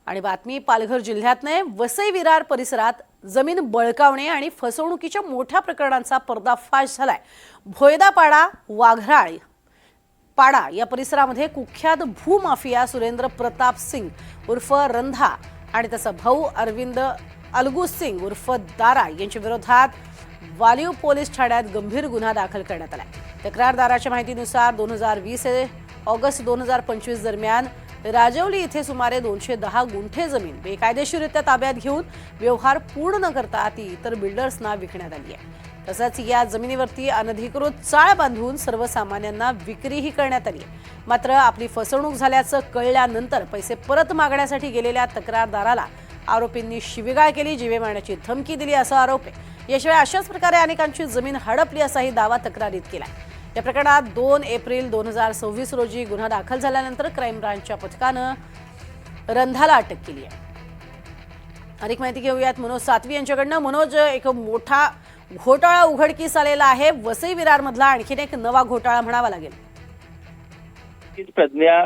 आणि बातमी पालघर जिल्ह्यातने वसई विरार परिसरात जमीन बळकावणे आणि फसवणुकीच्या मोठ्या प्रकरणांचा पर्दाफाश झालाय। भोयदापाडा वाघराळ पाडा या परिसरामध्ये कुख्यात भूमाफिया सुरेंद्र प्रताप सिंग उर्फ रंधा आणि त्याचा भाऊ अरविंद अलगू सिंग उर्फ दारा यांच्या विरोधात वालिव पोलीस ठाण्यात गंभीर गुन्हा दाखल करण्यात आला। तक्रारदाराच्या माहितीनुसार 2020 ते ऑगस्ट 2025 दरम्यान राजवली इथे सुमारे 210 गुंठे जमीन बेकायदेशीररित्या ताब्यात घेऊन व्यवहार पूर्ण न करता ती इतर बिल्डर्सना विकण्यात आली आहे। तसंच या जमिनीवरती अनधिकृत चाळ बांधून सर्वसामान्यांना विक्रीही करण्यात आली आहे। मात्र आपली फसवणूक झाल्याचं कळल्यानंतर पैसे परत मागण्यासाठी गेलेल्या तक्रारदाराला आरोपींनी शिवीगाळ केली, जीवे मारण्याची धमकी दिली असा आरोप आहे। याशिवाय अशाच प्रकारे अनेकांची जमीन हडपली असाही दावा तक्रारीत केलाय। या प्रकरणात 2 एप्रिल 2026 रोजी गुन्हा दाखल झाल्यानंतर क्राईम ब्रांचच्या पथकानं रंधाला अटक केली आहे। अधिक माहिती घेऊयात मनोज सातवी यांच्याकडनं। मनोज, एक मोठा घोटाळा उघडकीस आलेला आहे वसई विरार मधला, आणखीन एक नवा घोटाळा म्हणावा लागेल। प्रज्ञा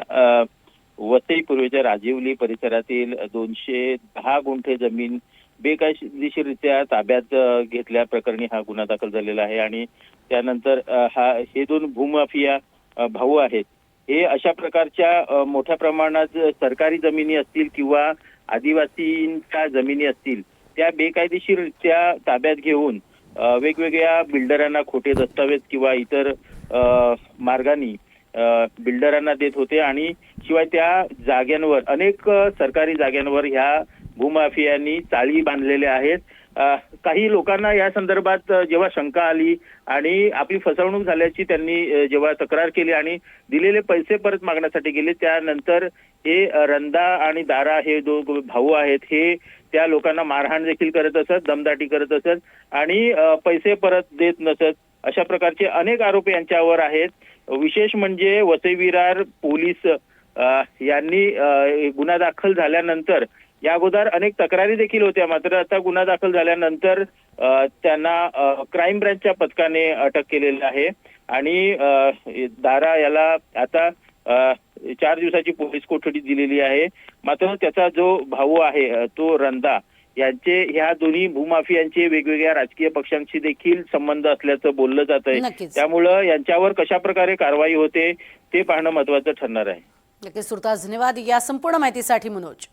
वसई पूर्वेच्या राजिवली परिसरातील 210 गुंठे जमीन बेकायदेशीररित्या ताब्यात घेतल्या प्रकरणी हा गुन्हा दाखल झालेला आहे। आणि त्यानंतर हे 2 भूमाफिया भाऊ आहेत, हे अशा प्रकारच्या मोठ्या प्रमाणात सरकारी जमिनी असतील किंवा आदिवासींच्या जमिनी असतील त्या बेकायदेशीररित्या ताब्यात घेऊन वेगवेगळ्या बिल्डरांना खोटे दस्तावेज किंवा इतर मार्गांनी बिल्डरांना देत होते। आणि शिवाय त्या जाग्यांवर अनेक सरकारी जाग्यांवर ह्या भूमाफियांनी चाळी बांधलेल्या आहेत। काही लोकांना या संदर्भात जेव्हा शंका आली आणि आपली फसवणूक झाल्याची त्यांनी जेव्हा तक्रार केली आणि दिलेले पैसे परत मागण्यासाठी गेले, त्यानंतर हे रंदा आणि दारा हे 2 भाऊ आहेत, हे त्या लोकांना मारहाण देखील करत असत, दमदाटी करत असत आणि पैसे परत देत नसत। अशा प्रकारचे अनेक आरोप यांच्यावर आहेत। विशेष म्हणजे वसई विरार पोलीस यांनी गुन्हा दाखल झाल्यानंतर या अगोदर अनेक तक्रारी देखील होत्या, मात्र आता गुन्हा दाखल झाल्यानंतर त्यांना क्राईम ब्रांचच्या पथकाने अटक केलेली आहे। आणि दारा याला आता 4 दिवसाची पोलीस कोठडी दिलेली आहे। मात्र त्याचा जो भाऊ आहे तो रंदा यांचे ह्या दोन्ही भूमाफियांचे वेगवेगळ्या राजकीय पक्षांशी देखील संबंध असल्याचं बोललं जात आहे। त्यामुळं यांच्यावर कशा प्रकारे कारवाई होते ते पाहणं महत्त्वाचं ठरणार आहे। नक्कीच तुर्तास धन्यवाद या संपूर्ण माहितीसाठी मनोज।